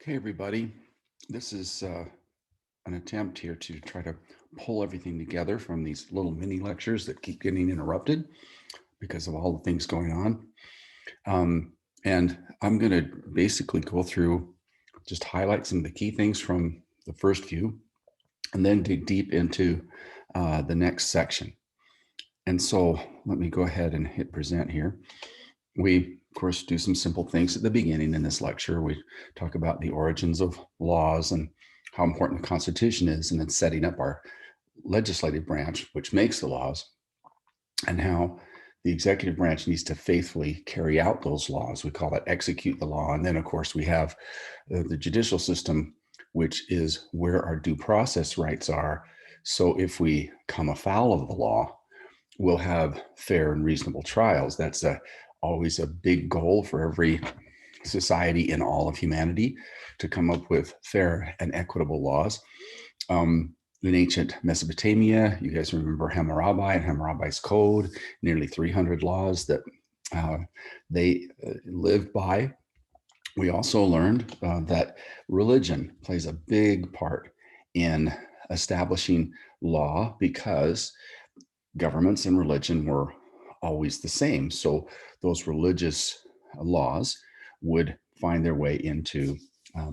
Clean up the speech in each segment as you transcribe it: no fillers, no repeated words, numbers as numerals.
Okay, everybody. This is an attempt here to try to pull everything together from these little mini lectures that keep getting interrupted because of all the things going on. And I'm going to basically go through, just highlight some of the key things from the first few, and then dig deep into the next section. And so let me go ahead and hit present here. We, of course, do some simple things at the beginning in this lecture. We talk about the origins of laws and how important the Constitution is, and then setting up our legislative branch, which makes the laws, and how the executive branch needs to faithfully carry out those laws. We call it execute the law. And then, of course, we have the judicial system, which is where our due process rights are. So if we come afoul of the law, we'll have fair and reasonable trials. That's always a big goal for every society in all of humanity, to come up with fair and equitable laws. In ancient Mesopotamia, you guys remember Hammurabi and Hammurabi's code, nearly 300 laws that they lived by. We also learned that religion plays a big part in establishing law, because governments and religion were always the same. So those religious laws would find their way into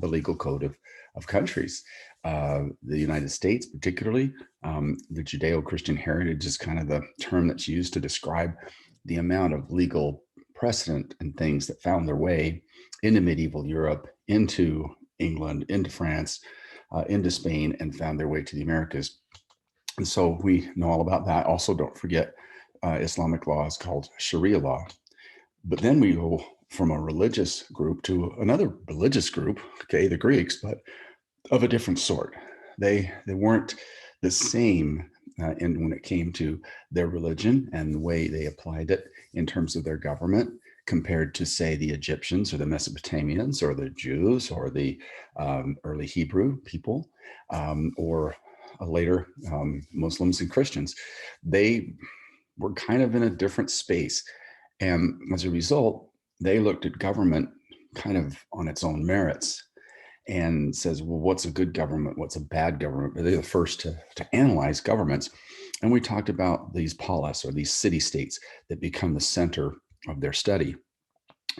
the legal code of countries. The United States, particularly, the Judeo-Christian heritage is kind of the term that's used to describe the amount of legal precedent and things that found their way into medieval Europe, into England, into France, into Spain, and found their way to the Americas. And so we know all about that. Also, don't forget Islamic law is called Sharia law. But then we go from a religious group to another religious group, okay, the Greeks, but of a different sort. They weren't the same when it came to their religion and the way they applied it in terms of their government, compared to, say, the Egyptians or the Mesopotamians or the Jews or the early Hebrew people, or later Muslims and Christians. They were kind of in a different space. And as a result, they looked at government kind of on its own merits and says, well, what's a good government? What's a bad government? They're the first to analyze governments. And we talked about these polis, or these city-states, that become the center of their study.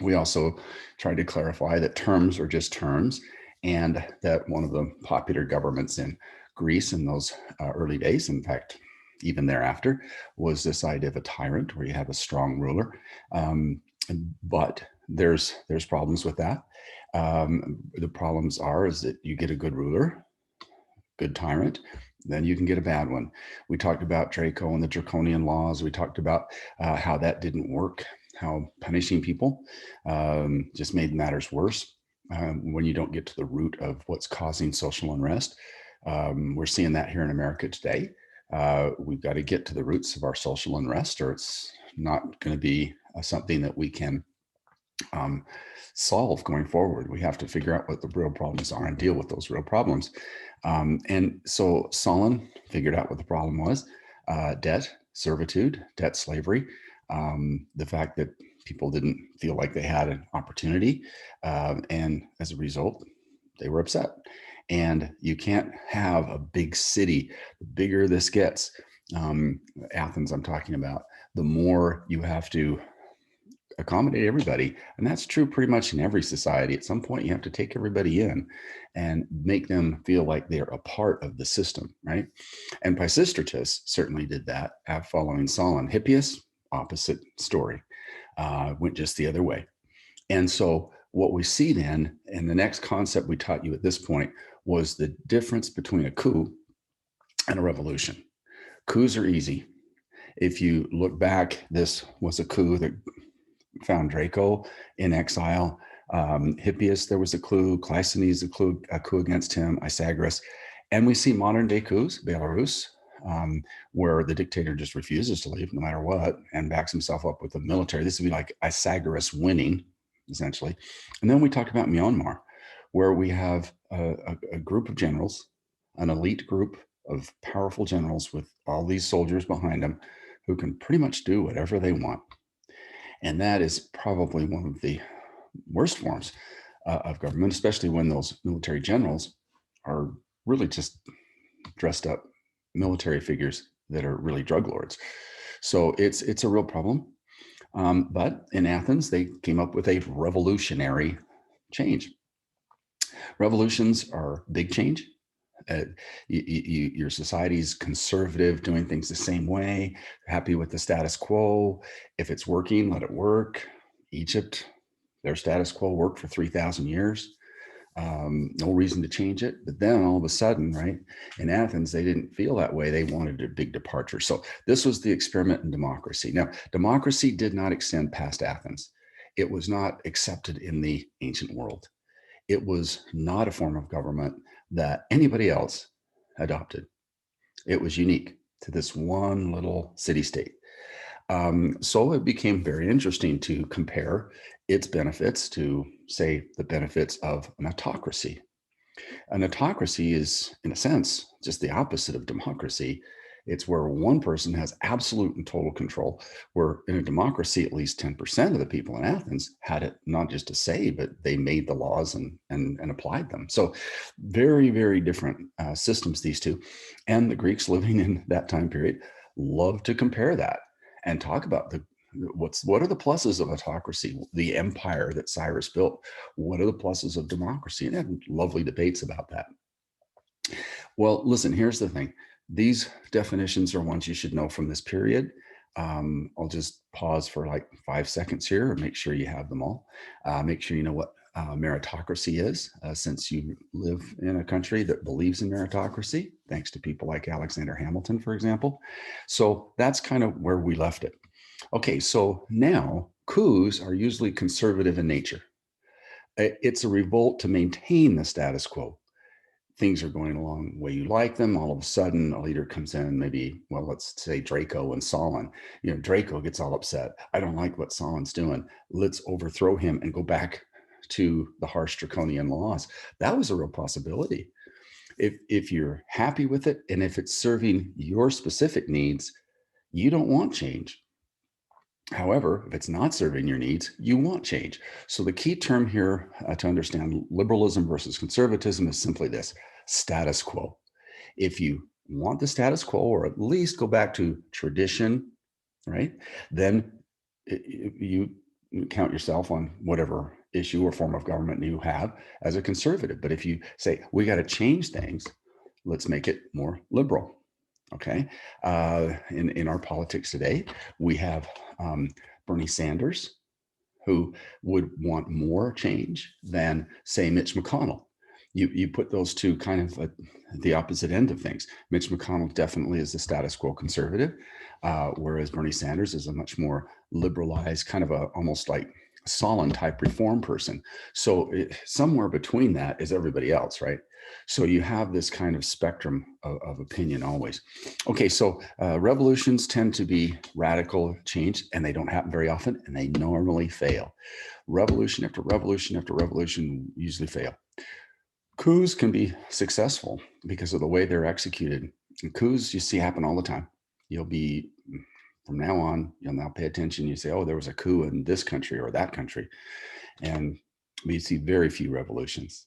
We also tried to clarify that terms are just terms, and that one of the popular governments in Greece in those early days, in fact, even thereafter, was this idea of a tyrant, where you have a strong ruler. But there's problems with that. The problems is that you get a good ruler, good tyrant, then you can get a bad one. We talked about Draco and the draconian laws. We talked about how that didn't work, how punishing people just made matters worse when you don't get to the root of what's causing social unrest. We're seeing that here in America today. We've got to get to the roots of our social unrest, or it's not going to be something that we can solve going forward. We have to figure out what the real problems are and deal with those real problems. And so Solon figured out what the problem was: debt, servitude, debt slavery, the fact that people didn't feel like they had an opportunity. And as a result, they were upset. And you can't have a big city. The bigger this gets, Athens I'm talking about, the more you have to accommodate everybody. And that's true pretty much in every society. At some point, you have to take everybody in and make them feel like they're a part of the system, right? And Pisistratus certainly did that following Solon. Hippias, opposite story, went just the other way. And so what we see then, and the next concept we taught you at this point, was the difference between a coup and a revolution. Coups are easy. If you look back, this was a coup that found Draco in exile. Hippias, there was a coup. Cleisthenes, a coup against him. Isagoras. And we see modern day coups, Belarus, where the dictator just refuses to leave no matter what and backs himself up with the military. This would be like Isagoras winning, essentially. And then we talked about Myanmar, where we have a group of generals, an elite group of powerful generals with all these soldiers behind them who can pretty much do whatever they want. And that is probably one of the worst forms of government, especially when those military generals are really just dressed up military figures that are really drug lords. So it's a real problem. But in Athens, they came up with a revolutionary change. Revolutions are big change. Uh, your society's conservative, doing things the same way, happy with the status quo. If it's working, let it work. Egypt, their status quo worked for 3,000 years. No reason to change it. But then all of a sudden, right, in Athens, they didn't feel that way. They wanted a big departure. So this was the experiment in democracy. Now, democracy did not extend past Athens. It was not accepted in the ancient world. It was not a form of government that anybody else adopted. It was unique to this one little city state. So it became very interesting to compare its benefits to, say, the benefits of an autocracy. An autocracy is, in a sense, just the opposite of democracy. It's where one person has absolute and total control, where in a democracy, at least 10% of the people in Athens had it not just to say, but they made the laws and applied them. So very, very different systems, these two. And the Greeks living in that time period love to compare that and talk about what are the pluses of autocracy, the empire that Cyrus built. What are the pluses of democracy? And had lovely debates about that. Well, listen, here's the thing. These definitions are ones you should know from this period. I'll just pause for like 5 seconds here and make sure you have them all. Make sure you know what meritocracy is, since you live in a country that believes in meritocracy, thanks to people like Alexander Hamilton, for example. So that's kind of where we left it. Okay, so now coups are usually conservative in nature. It's a revolt to maintain the status quo. Things are going along the way you like them. All of a sudden, a leader comes in, maybe, well, let's say Draco and Solon. Draco gets all upset. I don't like what Solon's doing. Let's overthrow him and go back to the harsh draconian laws. That was a real possibility. If you're happy with it, and if it's serving your specific needs, you don't want change. However, if it's not serving your needs, you want change. So the key term here to understand liberalism versus conservatism is simply this: status quo. If you want the status quo, or at least go back to tradition, right, then you count yourself on whatever issue or form of government you have as a conservative. But if you say, we got to change things, let's make it more liberal. Okay. In our politics today, we have Bernie Sanders, who would want more change than, say, Mitch McConnell. You put those two kind of at the opposite end of things. Mitch McConnell definitely is a status quo conservative, whereas Bernie Sanders is a much more liberalized, kind of almost like Solon type reform person. So somewhere between that is everybody else, right? So you have this kind of spectrum of opinion always. Okay, so revolutions tend to be radical change, and they don't happen very often, and they normally fail. Revolution after revolution after revolution usually fail. Coups can be successful because of the way they're executed. And coups you see happen all the time. You'll be, from now on, you'll now pay attention. You say, oh, there was a coup in this country or that country. And we see very few revolutions.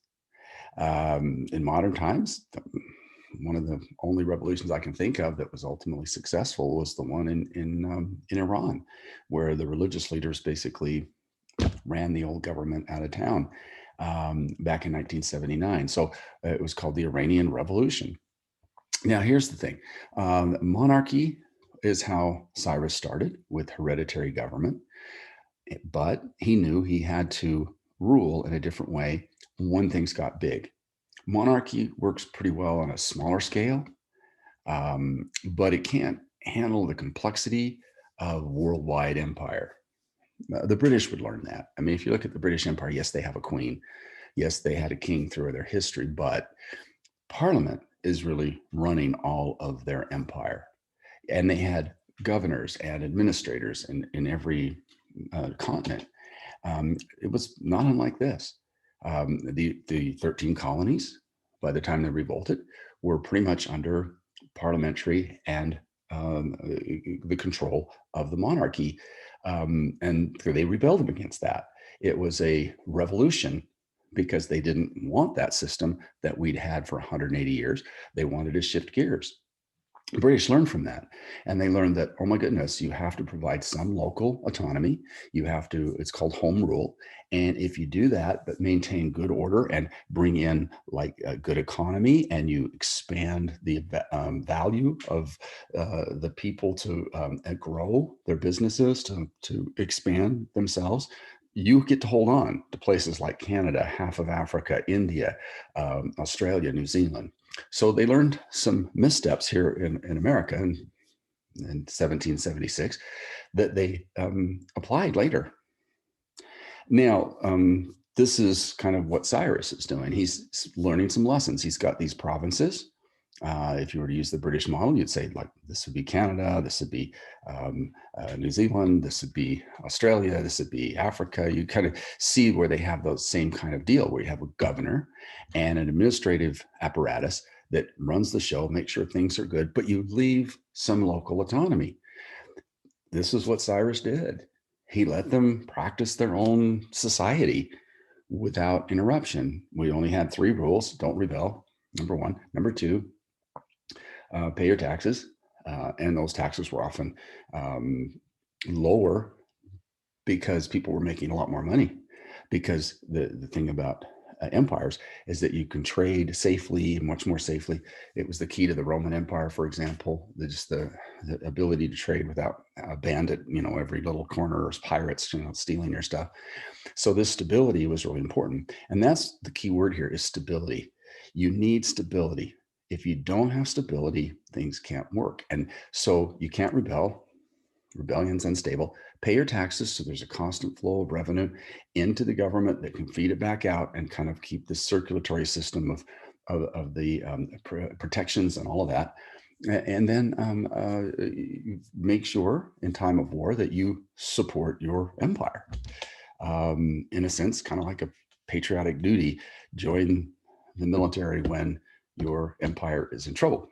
In modern times, one of the only revolutions I can think of that was ultimately successful was the one in Iran, where the religious leaders basically ran the old government out of town back in 1979. So it was called the Iranian Revolution. Now, here's the thing. Monarchy is how Cyrus started, with hereditary government, but he knew he had to rule in a different way when things got big. Monarchy works pretty well on a smaller scale, but it can't handle the complexity of worldwide empire. The British would learn that. I mean, if you look at the British Empire, yes, they have a queen. Yes, they had a king through their history, but Parliament is really running all of their empire. And they had governors and administrators in every continent. It was not unlike this. The 13 colonies, by the time they revolted, were pretty much under parliamentary and the control of the monarchy. And they rebelled against that. It was a revolution because they didn't want that system that we'd had for 180 years. They wanted to shift gears. The British learned from that, and they learned that, oh my goodness, you have to provide some local autonomy. You have to, it's called home rule. And if you do that, but maintain good order and bring in like a good economy, and you expand the value of the people to grow their businesses, to expand themselves, you get to hold on to places like Canada, half of Africa, India, Australia, New Zealand. So they learned some missteps here in America in 1776 that they applied later. Now, this is kind of what Cyrus is doing. He's learning some lessons. He's got these provinces. If you were to use the British model, you'd say, like, this would be Canada, this would be New Zealand, this would be Australia, this would be Africa. You kind of see where they have those same kind of deal, where you have a governor and an administrative apparatus that runs the show, makes sure things are good, but you leave some local autonomy. This is what Cyrus did. He let them practice their own society without interruption. We only had 3 rules. Don't rebel, number 1. Number 2, pay your taxes. And those taxes were often lower because people were making a lot more money. Because the thing about empires is that you can trade safely, much more safely. It was the key to the Roman Empire, for example, the ability to trade without a bandit, every little corner, or pirates, stealing your stuff. So this stability was really important. And that's the key word here, is stability. You need stability. If you don't have stability, things can't work. And so you can't rebel. Rebellion's unstable. Pay your taxes so there's a constant flow of revenue into the government that can feed it back out and kind of keep this circulatory system of the protections and all of that. And then make sure in time of war that you support your empire. In a sense, kind of like a patriotic duty, join the military when your empire is in trouble.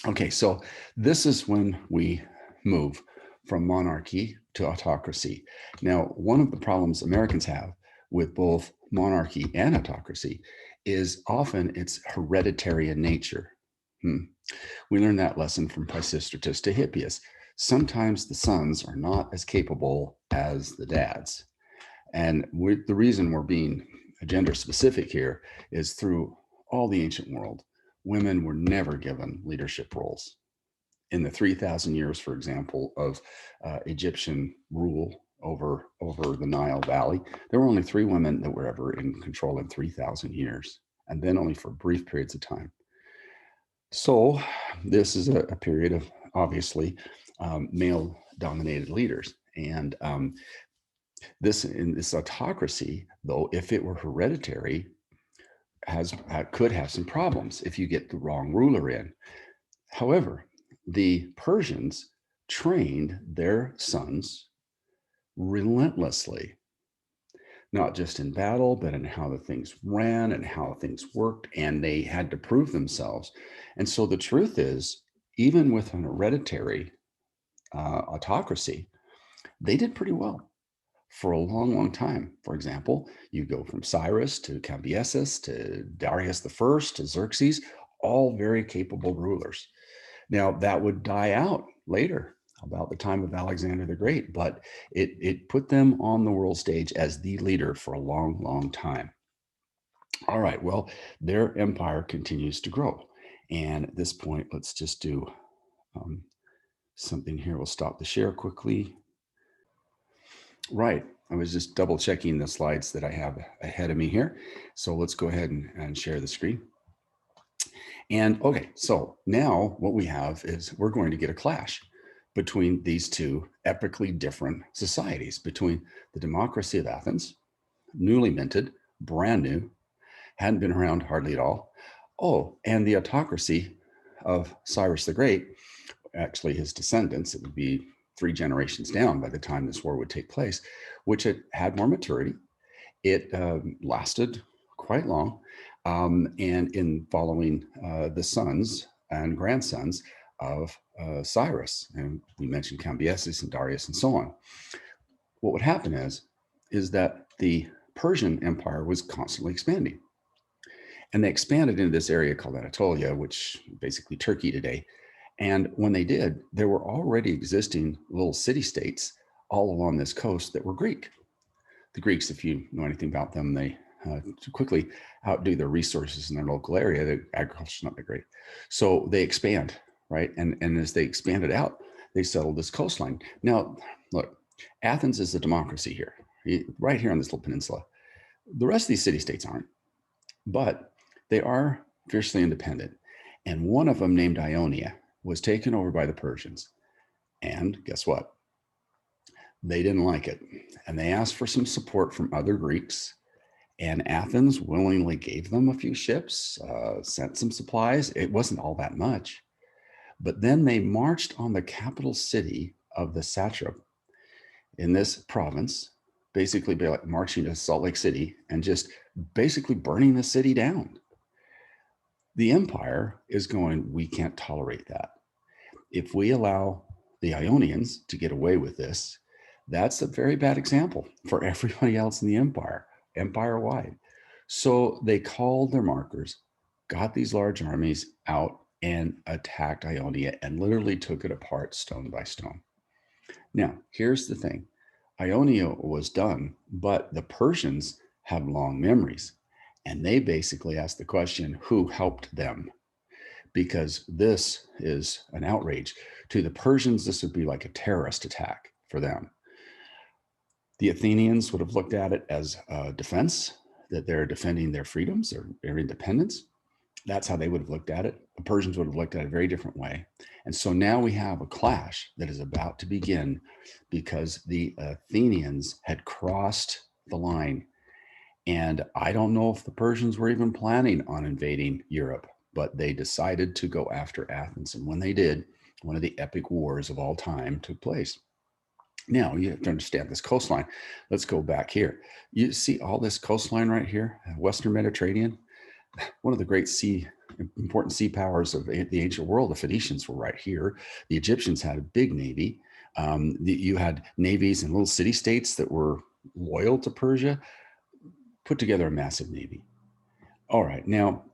Okay, so this is when we move from monarchy to autocracy. Now, one of the problems Americans have with both monarchy and autocracy is often it's hereditary in nature. We learned that lesson from Pisistratus to Hippias. Sometimes the sons are not as capable as the dads. And the reason we're being gender specific here is through all the ancient world, women were never given leadership roles. In the 3,000 years, for example, of Egyptian rule over the Nile Valley, there were only 3 women that were ever in control in 3,000 years, and then only for brief periods of time. So this is a period of, obviously, male-dominated leaders. And in this autocracy, though, if it were hereditary, could have some problems if you get the wrong ruler in. However, the Persians trained their sons relentlessly, not just in battle, but in how the things ran and how things worked, and they had to prove themselves. And so the truth is, even with an hereditary autocracy, they did pretty well for a long, long time. For example, you go from Cyrus to Cambyses to Darius I to Xerxes, all very capable rulers. Now, that would die out later, about the time of Alexander the Great, but it put them on the world stage as the leader for a long, long time. All right, well, their empire continues to grow. And at this point, let's just do something here. We'll stop the share quickly. Right, I was just double checking the slides that I have ahead of me here. So let's go ahead and share the screen. And okay, so now what we have is we're going to get a clash between these two epically different societies, between the democracy of Athens, newly minted, brand new, hadn't been around hardly at all. Oh, and the autocracy of Cyrus the Great, actually his descendants, it would be 3 generations down by the time this war would take place, which had more maturity. It lasted quite long. And in following the sons and grandsons of Cyrus, and we mentioned Cambyses and Darius and so on, what would happen is that the Persian Empire was constantly expanding. And they expanded into this area called Anatolia, which basically Turkey today. And when they did, there were already existing little city states all along this coast that were Greek. The Greeks, if you know anything about them, they quickly outdo their resources in their local area. The agriculture is not that great. So they expand, right? And as they expanded out, they settled this coastline. Now, look, Athens is a democracy here, right here on this little peninsula. The rest of these city states aren't, but they are fiercely independent. And one of them, named Ionia, was taken over by the Persians. And guess what? They didn't like it. And they asked for some support from other Greeks. And Athens willingly gave them a few ships, sent some supplies. It wasn't all that much. But then they marched on the capital city of the satrap in this province, basically like marching to Salt Lake City and just basically burning the city down. The empire is going, we can't tolerate that. If we allow the Ionians to get away with this, that's a very bad example for everybody else in the empire, empire-wide. So they called their markers, got these large armies out and attacked Ionia and literally took it apart stone by stone. Now, here's the thing. Ionia was done, but the Persians have long memories. And they basically asked the question, who helped them? Because this is an outrage. To the Persians, this would be like a terrorist attack for them. The Athenians would have looked at it as a defense, that they're defending their freedoms, their independence. That's how they would have looked at it. The Persians would have looked at it a very different way. And so now we have a clash that is about to begin because the Athenians had crossed the line. And I don't know if the Persians were even planning on invading Europe, but they decided to go after Athens. And when they did, one of the epic wars of all time took place. Now, you have to understand this coastline. Let's go back here. You see all this coastline right here, Western Mediterranean. One of the great important sea powers of the ancient world, the Phoenicians were right here. The Egyptians had a big navy. You had navies in little city states that were loyal to Persia, put together a massive navy. All right, now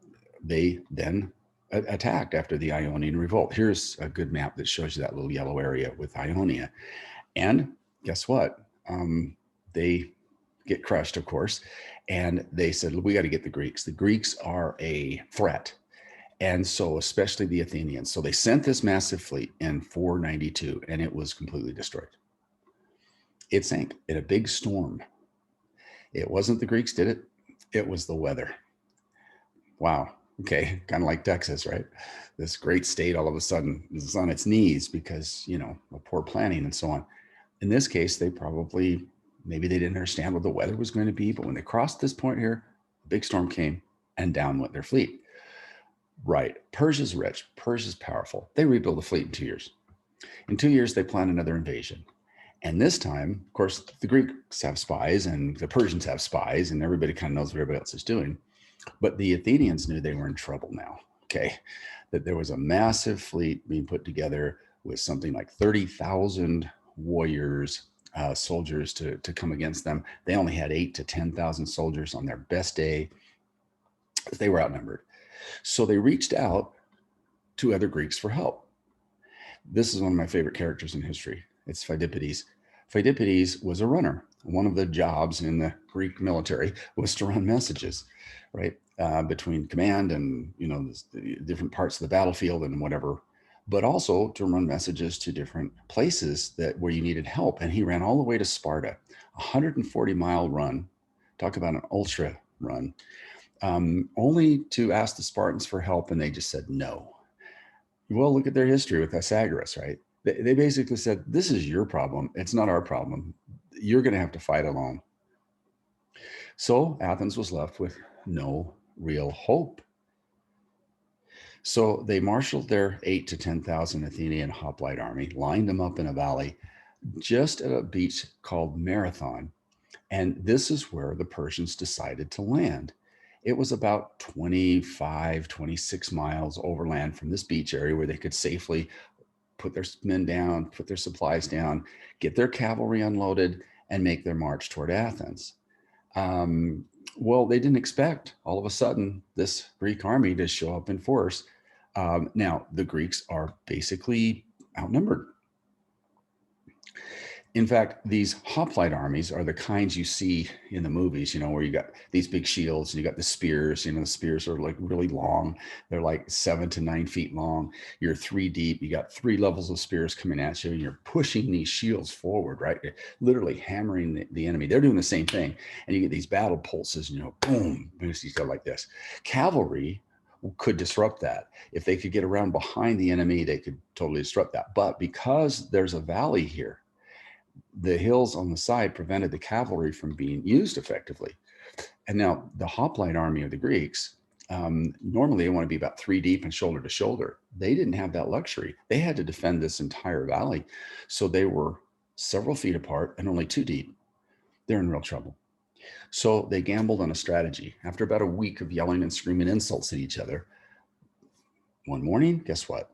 they then attacked after the Ionian revolt. Here's a good map that shows you that little yellow area with Ionia. And guess what? They get crushed, of course. And they said, we got to get the Greeks. The Greeks are a threat. And so, especially the Athenians. So they sent this massive fleet in 492, and it was completely destroyed. It sank in a big storm. It wasn't the Greeks did it. It was the weather. Wow. Okay. Kind of like Texas, right? This great state all of a sudden is on its knees because, poor planning and so on. In this case, maybe they didn't understand what the weather was going to be, but when they crossed this point here, a big storm came and down went their fleet. Right. Persia's rich. Persia's powerful. They rebuild the fleet in 2 years. In 2 years, they plan another invasion. And this time, of course, the Greeks have spies and the Persians have spies, and everybody kind of knows what everybody else is doing. But the Athenians knew they were in trouble now, okay? That there was a massive fleet being put together with something like 30,000 warriors, soldiers to come against them. They only had 8,000 to 10,000 soldiers on their best day. They were outnumbered. So they reached out to other Greeks for help. This is one of my favorite characters in history. It's Phidippides. Phidippides was a runner. One of the jobs in the Greek military was to run messages, right? Between command and, the different parts of the battlefield and whatever, but also to run messages to different places where you needed help. And he ran all the way to Sparta, 140-mile run. Talk about an ultra run, only to ask the Spartans for help. And they just said no. Well, look at their history with Pythagoras, right? They basically said, this is your problem. It's not our problem. You're going to have to fight alone. So Athens was left with no real hope. So they marshaled their 8,000 to 10,000 Athenian hoplite army, lined them up in a valley just at a beach called Marathon. And this is where the Persians decided to land. It was about 25, 26 miles overland from this beach area where they could safely put their men down, put their supplies down, get their cavalry unloaded, and make their march toward Athens. Um, well, they didn't expect all of a sudden this Greek army to show up in force. Now, the Greeks are basically outnumbered. In fact, these hoplite armies are the kinds you see in the movies, where you got these big shields and you got the spears. The spears are like really long. They're like 7 to 9 feet long. You're 3 deep. You got 3 levels of spears coming at you, and you're pushing these shields forward, right? You're literally hammering the enemy. They're doing the same thing. And you get these battle pulses, boom, you go like this. Cavalry could disrupt that. If they could get around behind the enemy, they could totally disrupt that. But because there's a valley here, the hills on the side prevented the cavalry from being used effectively. And now the hoplite army of the Greeks, normally they want to be about 3 deep and shoulder to shoulder. They didn't have that luxury. They had to defend this entire valley. So they were several feet apart and only 2 deep. They're in real trouble. So they gambled on a strategy. After about a week of yelling and screaming insults at each other, one morning, guess what?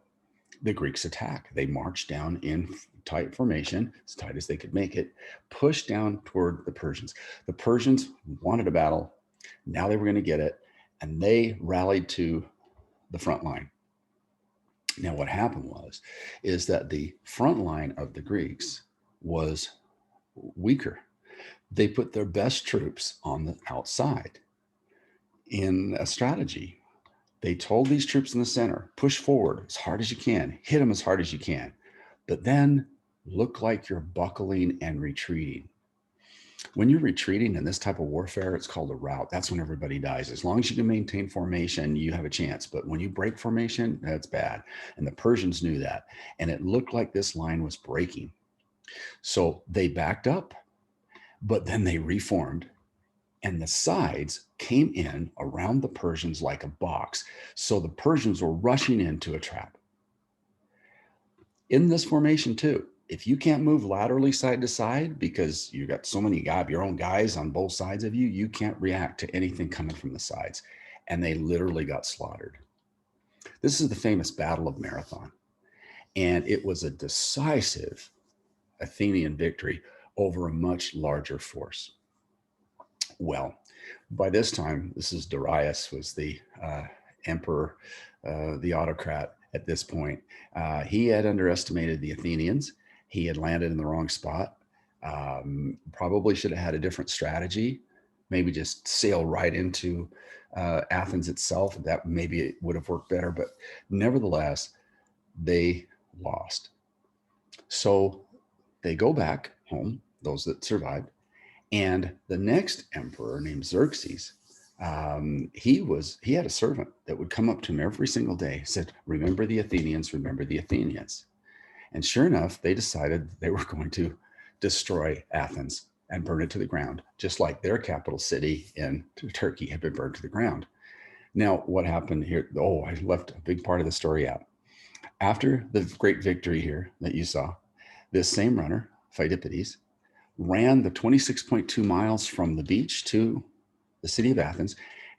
The Greeks attack. They march down in tight formation, as tight as they could make it, pushed down toward the Persians. The Persians wanted a battle. Now they were going to get it, and they rallied to the front line. Now, what happened is that the front line of the Greeks was weaker. They put their best troops on the outside in a strategy. They told these troops in the center, push forward as hard as you can, hit them as hard as you can, but then look like you're buckling and retreating. When you're retreating in this type of warfare, it's called a rout. That's when everybody dies. As long as you can maintain formation, you have a chance. But when you break formation, that's bad. And the Persians knew that. And it looked like this line was breaking. So they backed up, but then they reformed. And the sides came in around the Persians like a box. So the Persians were rushing into a trap. In this formation too, if you can't move laterally side to side because you got so many your own guys on both sides of you, you can't react to anything coming from the sides. And they literally got slaughtered. This is the famous Battle of Marathon. And it was a decisive Athenian victory over a much larger force. Well, by this time, this is Darius was the emperor, the autocrat at this point. He had underestimated the Athenians. He had landed in the wrong spot. Probably should have had a different strategy. Maybe just sail right into Athens itself. That maybe it would have worked better. But nevertheless, they lost. So they go back home, those that survived. And the next emperor named Xerxes, he had a servant that would come up to him every single day, said, remember the Athenians, remember the Athenians. And sure enough, they decided they were going to destroy Athens and burn it to the ground, just like their capital city in Turkey had been burned to the ground. Now, what happened here? Oh, I left a big part of the story out. After the great victory here that you saw, this same runner, Pheidippides, ran the 26.2 miles from the beach to the city of Athens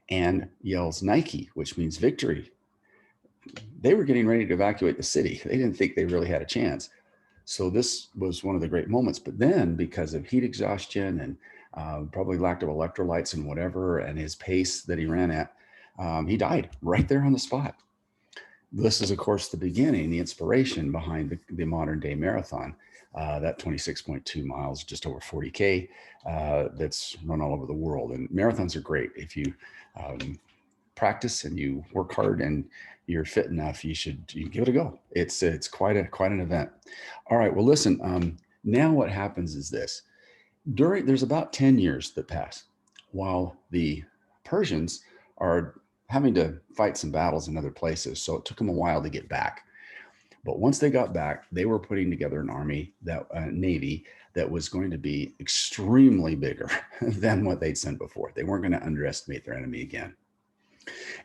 and yells Nike, which means victory. They were getting ready to evacuate the city. They didn't think they really had a chance. So this was one of the great moments. But then because of heat exhaustion and probably lack of electrolytes and whatever, and his pace that he ran at, he died right there on the spot. This is, of course, the beginning, the inspiration behind the modern day marathon. That 26.2 miles, just over 40K, that's run all over the world. And marathons are great. If you practice and you work hard and you're fit enough, you give it a go. It's quite an event. All right. Well, listen, now what happens is this. There's about 10 years that pass while the Persians are having to fight some battles in other places. So it took them a while to get back. But once they got back, they were putting together an army, navy that was going to be extremely bigger than what they'd sent before. They weren't going to underestimate their enemy again.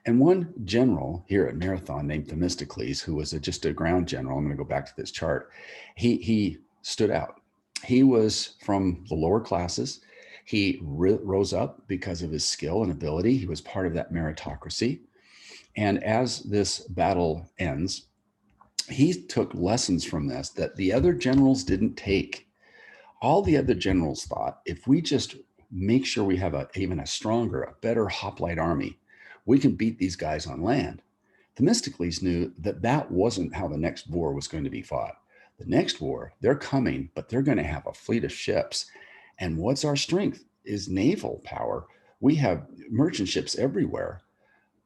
And one general here at Marathon named Themistocles, who was just a ground general, I'm going to go back to this chart, he stood out. He was from the lower classes. He rose up because of his skill and ability. He was part of that meritocracy. And as this battle ends, he took lessons from this that the other generals didn't take. All the other generals thought, if we just make sure we have even a stronger, a better hoplite army. We can beat these guys on land. Themistocles knew that that wasn't how the next war was going to be fought. The next war, they're coming, but they're going to have a fleet of ships. And what's our strength is naval power. We have merchant ships everywhere,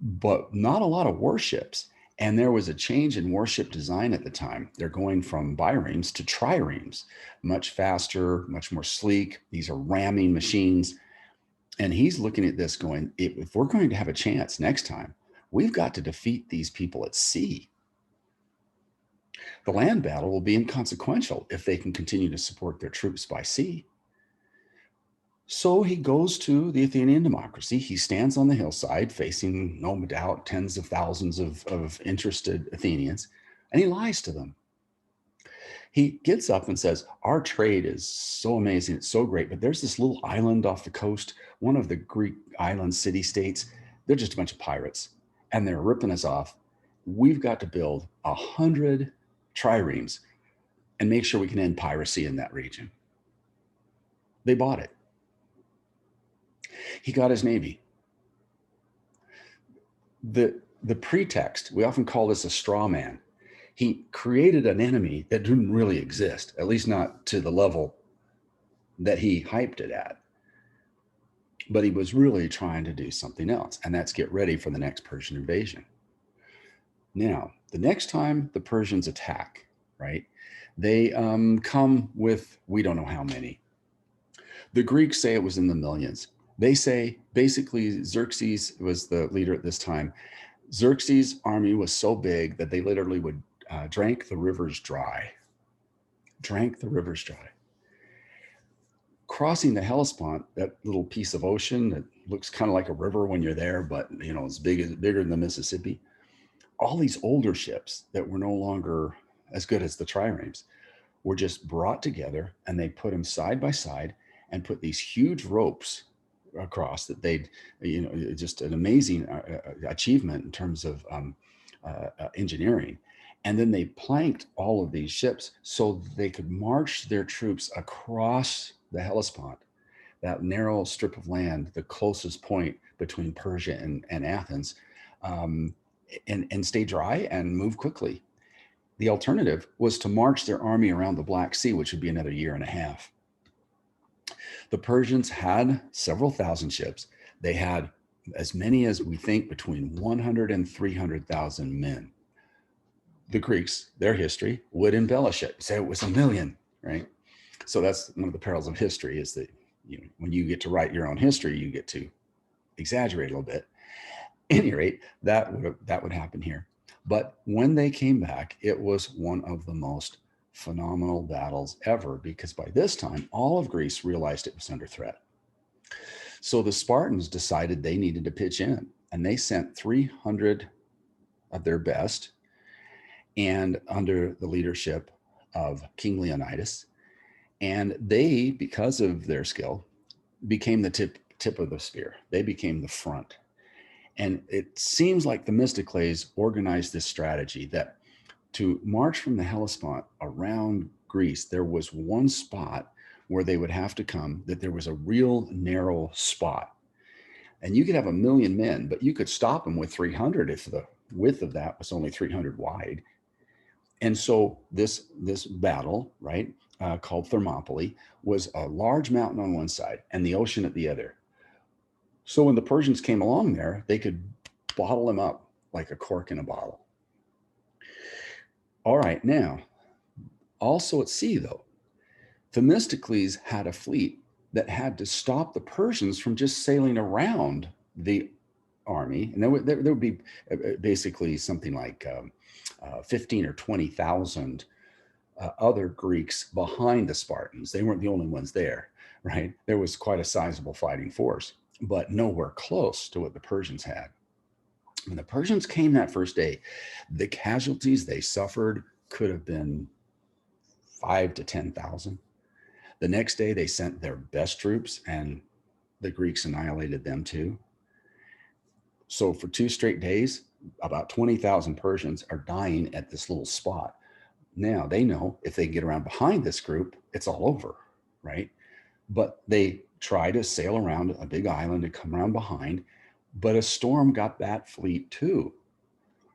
but not a lot of warships. And there was a change in warship design at the time. They're going from biremes to triremes, much faster, much more sleek. These are ramming machines. And he's looking at this going, if we're going to have a chance next time, we've got to defeat these people at sea. The land battle will be inconsequential if they can continue to support their troops by sea. So he goes to the Athenian democracy. He stands on the hillside facing, no doubt, tens of thousands of interested Athenians, and he lies to them. He gets up and says, our trade is so amazing, it's so great, but there's this little island off the coast, one of the Greek island city-states. They're just a bunch of pirates, and they're ripping us off. We've got to build 100 triremes and make sure we can end piracy in that region. They bought it. He got his navy. The pretext, we often call this a straw man. He created an enemy that didn't really exist, at least not to the level that he hyped it at. But he was really trying to do something else, and that's get ready for the next Persian invasion. Now, the next time the Persians attack, right, they come with, we don't know how many. The Greeks say it was in the millions. They say basically Xerxes was the leader at this time. Xerxes' army was so big that they literally would drank the rivers dry. Drank the rivers dry. Crossing the Hellespont, that little piece of ocean that looks kind of like a river when you're there, but it's bigger than the Mississippi. All these older ships that were no longer as good as the triremes were just brought together, and they put them side by side and put these huge ropes across that they'd, just an amazing achievement in terms of engineering. And then they planked all of these ships so they could march their troops across the Hellespont, that narrow strip of land, the closest point between Persia and Athens, and stay dry and move quickly. The alternative was to march their army around the Black Sea, which would be another year and a half. The Persians had several thousand ships. They had as many as we think between 100 and 300,000 men. The Greeks, their history, would embellish it, say it was 1 million, right? So that's one of the perils of history, is that when you get to write your own history, you get to exaggerate a little bit. At any rate, that would happen here. But when they came back, it was one of the most phenomenal battles ever, because by this time, all of Greece realized it was under threat. So the Spartans decided they needed to pitch in, and they sent 300 of their best, and under the leadership of King Leonidas. And they, because of their skill, became the tip of the spear. They became the front. And it seems like Themistocles organized this strategy that to march from the Hellespont around Greece, there was one spot where they would have to come, that there was a real narrow spot. And you could have 1 million men, but you could stop them with 300 if the width of that was only 300 wide. And so this battle, right, called Thermopylae, was a large mountain on one side and the ocean at the other. So when the Persians came along there, they could bottle them up like a cork in a bottle. All right, now, also at sea, though, Themistocles had a fleet that had to stop the Persians from just sailing around the army. And there would be basically something like 15 or 20,000 other Greeks behind the Spartans. They weren't the only ones there, right? There was quite a sizable fighting force, but nowhere close to what the Persians had. When the Persians came that first day, the casualties they suffered could have been 5 to 10,000. The next day, they sent their best troops, and the Greeks annihilated them too. So for 2 straight days, about 20,000 Persians are dying at this little spot. Now they know if they get around behind this group, it's all over, right? But they try to sail around a big island and come around behind, but a storm got that fleet too.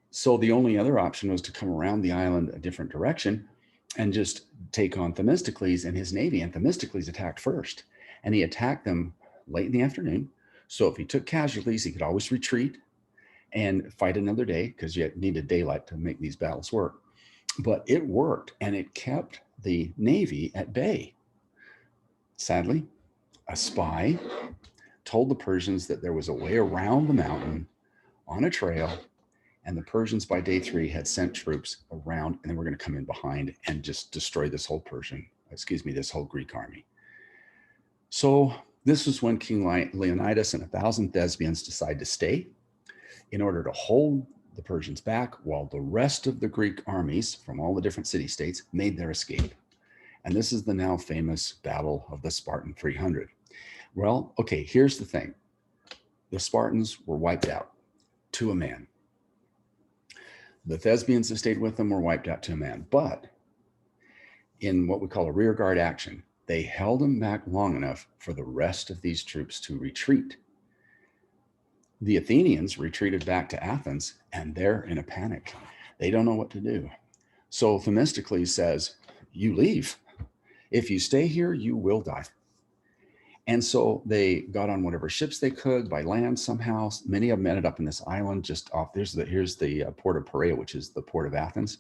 So the only other option was to come around the island a different direction and just take on Themistocles and his navy. And Themistocles attacked first, and he attacked them late in the afternoon. So if he took casualties, he could always retreat and fight another day, because you needed daylight to make these battles work. But it worked, and it kept the navy at bay. Sadly, a spy told the Persians that there was a way around the mountain on a trail, and the Persians by day 3 had sent troops around, and they were going to come in behind and just destroy this whole this whole Greek army. So this was when King Leonidas and 1,000 Thespians decided to stay in order to hold the Persians back, while the rest of the Greek armies from all the different city-states made their escape. And this is the now famous Battle of the Spartan 300. Well, okay, here's the thing. The Spartans were wiped out to a man. The Thespians that stayed with them were wiped out to a man. But in what we call a rear guard action, they held them back long enough for the rest of these troops to retreat. The Athenians retreated back to Athens, and they're in a panic. They don't know what to do. So Themistocles says, you leave. If you stay here, you will die. And so they got on whatever ships they could by land somehow. Many of them ended up in this island just off. Here's the port of Perea, which is the port of Athens.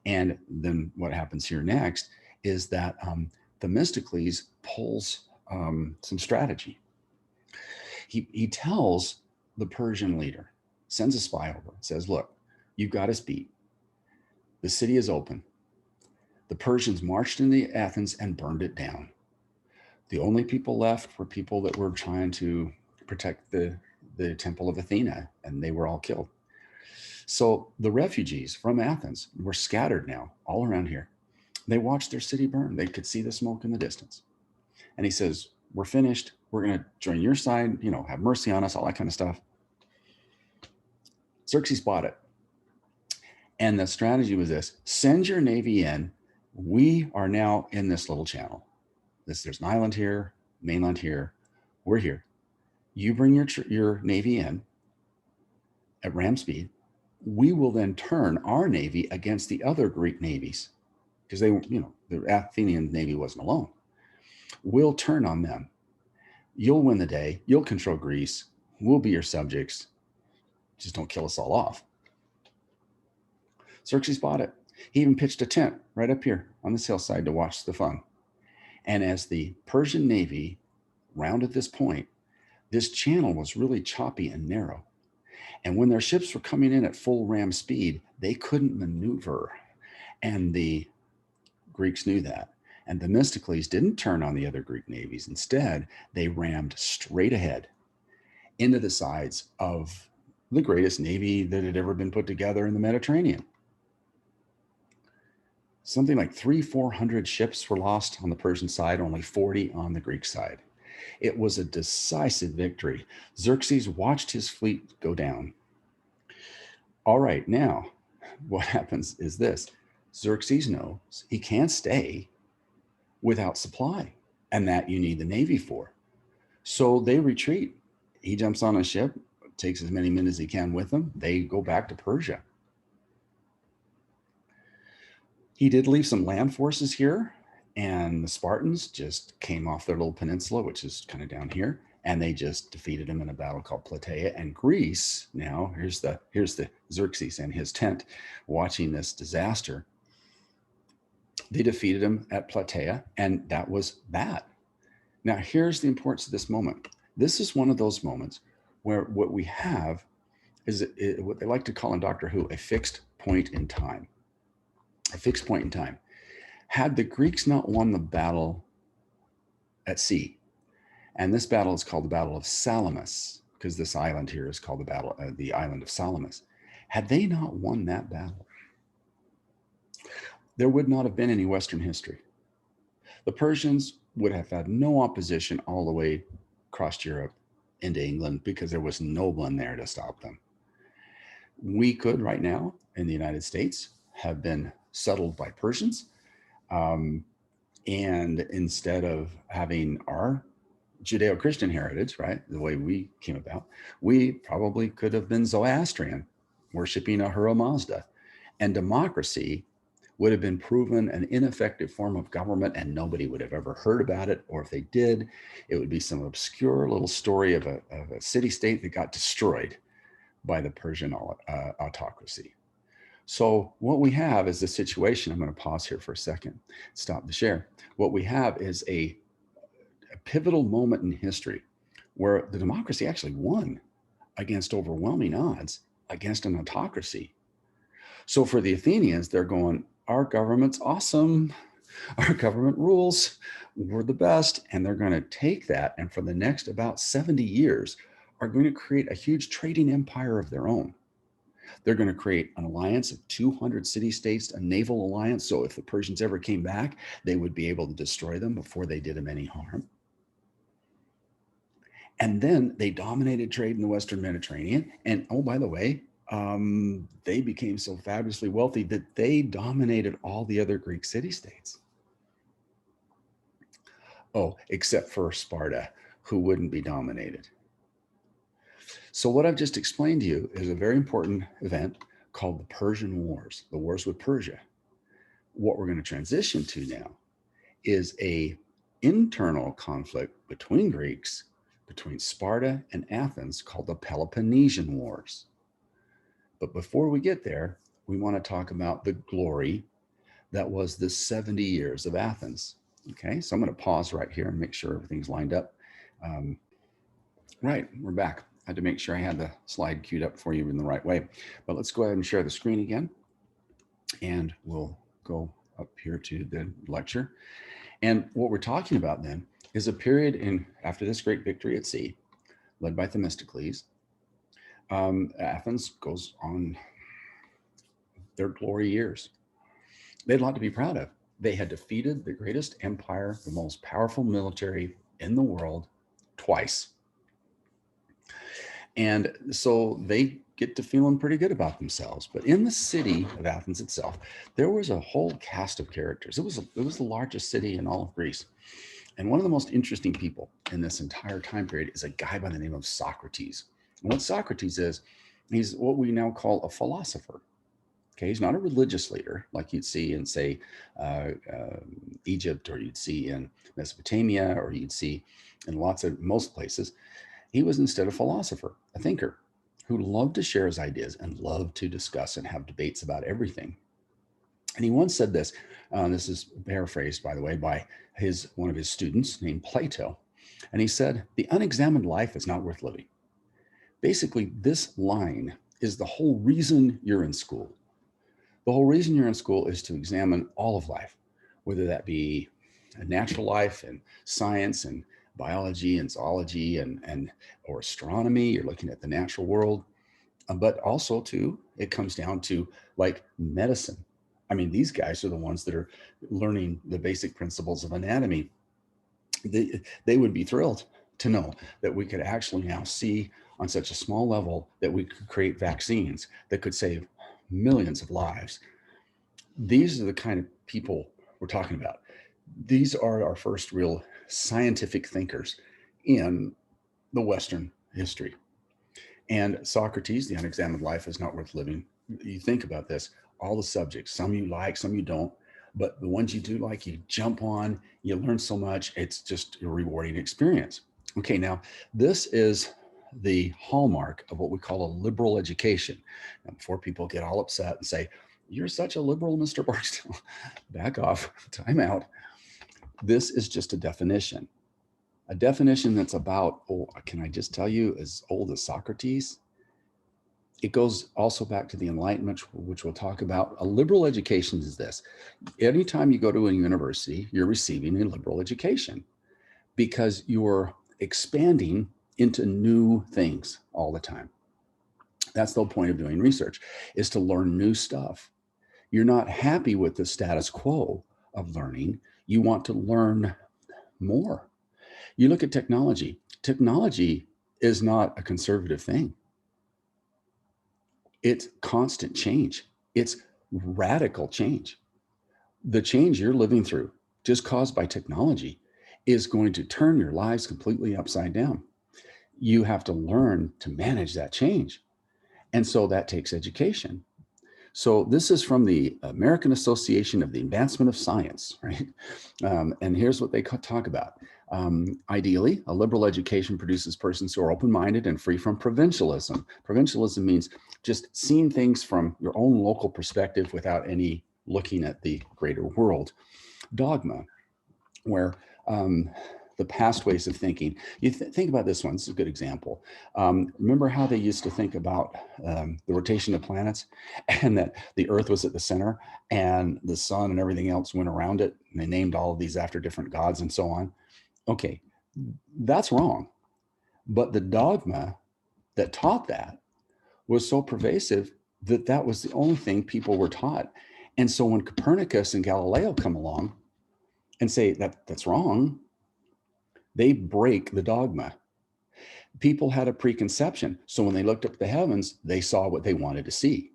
And then what happens here next is that Themistocles pulls some strategy. He tells the Persian leader, sends a spy over, says, look, you've got us beat. The city is open. The Persians marched into Athens and burned it down. The only people left were people that were trying to protect the temple of Athena, and they were all killed. So the refugees from Athens were scattered now all around here. They watched their city burn. They could see the smoke in the distance. And he says, we're finished. We're going to join your side, have mercy on us, all that kind of stuff. Xerxes bought it. And the strategy was this: send your navy in. We are now in this little channel. There's an island here, mainland here. We're here. You bring your navy in at ram speed. We will then turn our navy against the other Greek navies, because the Athenian navy wasn't alone. We'll turn on them. You'll win the day. You'll control Greece. We'll be your subjects. Just don't kill us all off. Xerxes bought it. He even pitched a tent right up here on this hillside to watch the fun. And as the Persian navy rounded this point, this channel was really choppy and narrow. And when their ships were coming in at full ram speed, they couldn't maneuver. And the Greeks knew that. And Themistocles didn't turn on the other Greek navies. Instead, they rammed straight ahead into the sides of the greatest navy that had ever been put together in the Mediterranean. Something like 400 ships were lost on the Persian side, only 40 on the Greek side. It was a decisive victory. Xerxes watched his fleet go down. All right, now what happens is this. Xerxes knows he can't stay without supply, and that you need the navy for. So they retreat. He jumps on a ship, takes as many men as he can with him. They go back to Persia. He did leave some land forces here, and the Spartans just came off their little peninsula, which is kind of down here, and they just defeated him in a battle called Plataea. And Greece, now here's the Xerxes and his tent watching this disaster. They defeated him at Plataea, and that was that. Now here's the importance of this moment. This is one of those moments where what we have is what they like to call in Doctor Who a fixed point in time. A fixed point in time. Had the Greeks not won the battle at sea, and this battle is called the Battle of Salamis, because this island here is called the island of Salamis. Had they not won that battle, there would not have been any Western history. The Persians would have had no opposition all the way across Europe into England, because there was no one there to stop them. We could right now in the United States have been settled by Persians. And instead of having our Judeo-Christian heritage, right? The way we came about, we probably could have been Zoroastrian, worshiping Ahura Mazda. And democracy would have been proven an ineffective form of government, and nobody would have ever heard about it. Or if they did, it would be some obscure little story of a city-state that got destroyed by the Persian autocracy. So what we have is a situation. I'm going to pause here for a second, stop the share. What we have is a pivotal moment in history where the democracy actually won against overwhelming odds against an autocracy. So for the Athenians, they're going, our government's awesome. Our government rules, we're the best. And they're going to take that, and for the next about 70 years, are going to create a huge trading empire of their own. They're going to create an alliance of 200 city-states, a naval alliance. So if the Persians ever came back, they would be able to destroy them before they did them any harm. And then they dominated trade in the Western Mediterranean. And oh, by the way, they became so fabulously wealthy that they dominated all the other Greek city-states. Oh, except for Sparta, who wouldn't be dominated. So what I've just explained to you is a very important event called the Persian Wars, the wars with Persia. What we're going to transition to now is a internal conflict between Greeks, between Sparta and Athens, called the Peloponnesian Wars. But before we get there, we want to talk about the glory that was the 70 years of Athens. Okay, so I'm going to pause right here and make sure everything's lined up. Right, we're back. I had to make sure I had the slide queued up for you in the right way. But let's go ahead and share the screen again. And we'll go up here to the lecture. And what we're talking about then is a period after this great victory at sea, led by Themistocles. Athens goes on their glory years. They had a lot to be proud of. They had defeated the greatest empire, the most powerful military in the world, twice. And so they get to feeling pretty good about themselves. But in the city of Athens itself, there was a whole cast of characters. It was the largest city in all of Greece. And one of the most interesting people in this entire time period is a guy by the name of Socrates. And what Socrates is, he's what we now call a philosopher. Okay, he's not a religious leader like you'd see in, say, Egypt, or you'd see in Mesopotamia, or you'd see in most places. He was instead a philosopher, a thinker, who loved to share his ideas and loved to discuss and have debates about everything. And he once said this, this is paraphrased, by the way, by one of his students named Plato. And he said, the unexamined life is not worth living. Basically, this line is the whole reason you're in school. The whole reason you're in school is to examine all of life, whether that be a natural life and science and biology and zoology or astronomy. You're looking at the natural world, but also too, it comes down to like medicine. I mean, these guys are the ones that are learning the basic principles of anatomy. They would be thrilled to know that we could actually now see on such a small level that we could create vaccines that could save millions of lives. These are the kind of people we're talking about. These are our first real scientific thinkers in the Western history. And Socrates, the unexamined life is not worth living. You think about this, all the subjects, some you like, some you don't, but the ones you do like, you jump on, you learn so much, it's just a rewarding experience. Okay, now this is the hallmark of what we call a liberal education. Now, before people get all upset and say, you're such a liberal, Mr. Barstow, back off, time out. This is just a definition that's about, can I just tell you, as old as Socrates? It goes also back to the Enlightenment, which we'll talk about. A liberal education is this. Anytime you go to a university, you're receiving a liberal education because you're expanding into new things all the time. That's the whole point of doing research, is to learn new stuff. You're not happy with the status quo of learning. You want to learn more. You look at technology. Technology is not a conservative thing. It's constant change. It's radical change. The change you're living through, just caused by technology, is going to turn your lives completely upside down. You have to learn to manage that change. And so that takes education. So this is from the American Association of the Advancement of Science, right? And here's what they talk about. Ideally, a liberal education produces persons who are open-minded and free from provincialism. Provincialism means just seeing things from your own local perspective without any looking at the greater world. Dogma, where the past ways of thinking. You think about this one. This is a good example. Remember how they used to think about the rotation of planets and that the Earth was at the center and the sun and everything else went around it. And they named all of these after different gods and so on. Okay, that's wrong. But the dogma that taught that was so pervasive that that was the only thing people were taught. And so when Copernicus and Galileo come along and say that that's wrong, they break the dogma. People had a preconception. So when they looked up at the heavens, they saw what they wanted to see.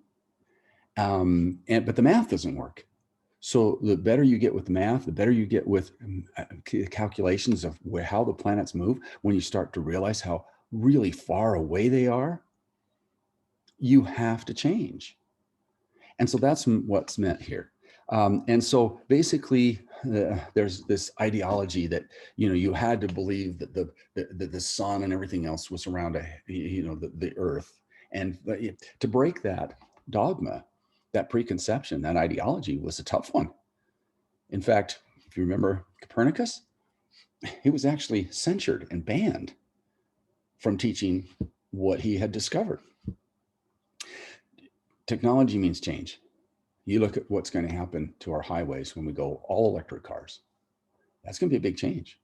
But the math doesn't work. So the better you get with the math, the better you get with calculations of how the planets move, when you start to realize how really far away they are, you have to change. And so that's what's meant here. And so basically, there's this ideology that you had to believe that the sun and everything else was around the earth, and to break that dogma, that preconception, that ideology was a tough one. In fact, if you remember Copernicus, he was actually censured and banned from teaching what he had discovered. Technology means change. You look at what's going to happen to our highways when we go all electric cars. That's going to be a big change.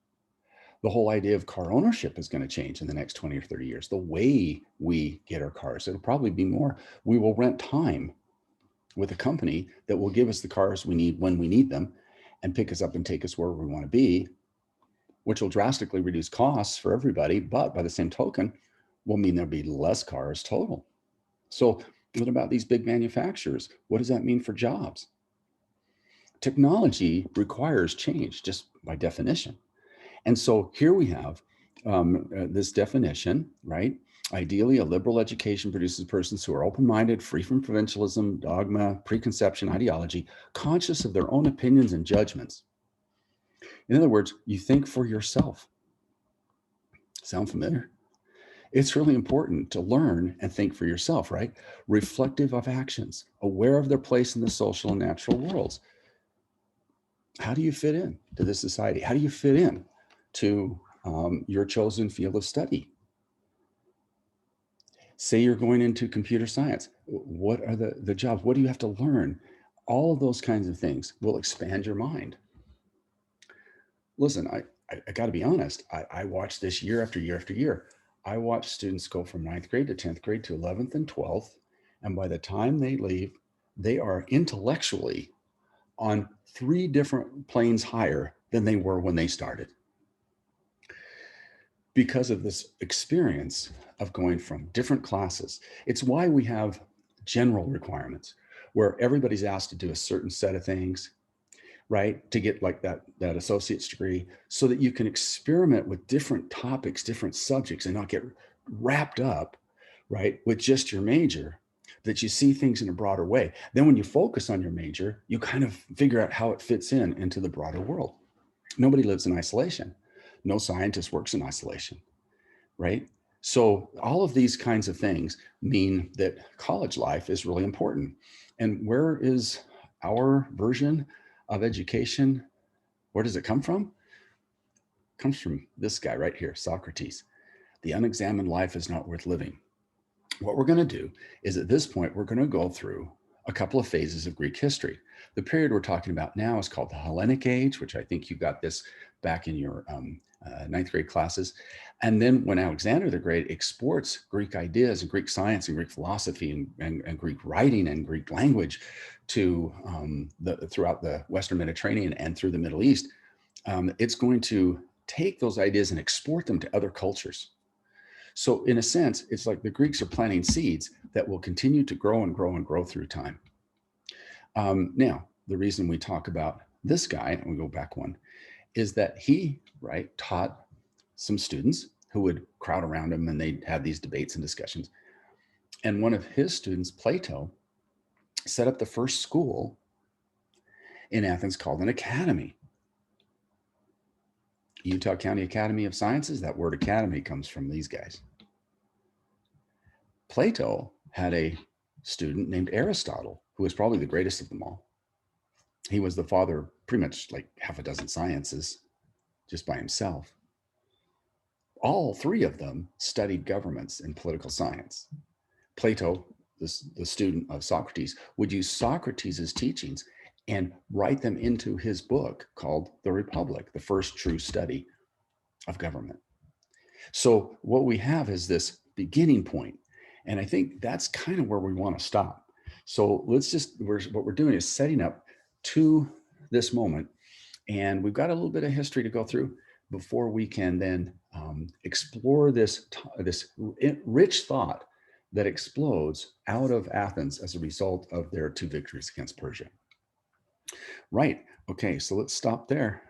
The whole idea of car ownership is going to change in the next 20 or 30 years. The way we get our cars, it'll probably be more. We will rent time with a company that will give us the cars we need when we need them and pick us up and take us where we want to be, which will drastically reduce costs for everybody. But by the same token, will mean there'll be less cars total. So what about these big manufacturers? What does that mean for jobs? Technology requires change just by definition. And so here we have this definition, right? Ideally, a liberal education produces persons who are open-minded, free from provincialism, dogma, preconception, ideology, conscious of their own opinions and judgments. In other words, you think for yourself. Sound familiar? It's really important to learn and think for yourself, right? Reflective of actions, aware of their place in the social and natural worlds. How do you fit in to this society? How do you fit in to your chosen field of study? Say you're going into computer science. What are the jobs? What do you have to learn? All of those kinds of things will expand your mind. Listen, I got to be honest. I watched this year after year after year. I watch students go from 9th grade to 10th grade to 11th and 12th. And by the time they leave, they are intellectually on 3 different planes higher than they were when they started. Because of this experience of going from different classes. It's why we have general requirements where everybody's asked to do a certain set of things, right? To get like that associate's degree, so that you can experiment with different topics, different subjects, and not get wrapped up, right, with just your major, that you see things in a broader way. Then when you focus on your major, you kind of figure out how it fits into the broader world. Nobody lives in isolation. No scientist works in isolation, right? So all of these kinds of things mean that college life is really important. And where is our version of education? Where does it come from? It comes from this guy right here, Socrates. The unexamined life is not worth living. What we're going to do is at this point, we're going to go through a couple of phases of Greek history. The period we're talking about now is called the Hellenic Age, which I think you got this back in your 9th grade classes. And then when Alexander the Great exports Greek ideas and Greek science and Greek philosophy and Greek writing and Greek language to throughout the Western Mediterranean and through the Middle East, it's going to take those ideas and export them to other cultures. So in a sense, it's like the Greeks are planting seeds that will continue to grow and grow and grow through time. Now, the reason we talk about this guy, and we go back one, is that he, right, taught some students who would crowd around him and they'd have these debates and discussions. And one of his students, Plato, set up the first school in Athens called an academy. Utah County Academy of Sciences, that word academy comes from these guys. Plato had a student named Aristotle, who was probably the greatest of them all. He was the father of pretty much like half a dozen sciences just by himself. All three of them studied governments and political science. Plato, the student of Socrates, would use Socrates' teachings and write them into his book called The Republic, the first true study of government. So what we have is this beginning point, and I think that's kind of where we want to stop. So let's just, what we're doing is setting up to this moment, and we've got a little bit of history to go through before we can then explore this rich thought that explodes out of Athens as a result of their two victories against Persia. Right. Okay, so let's stop there.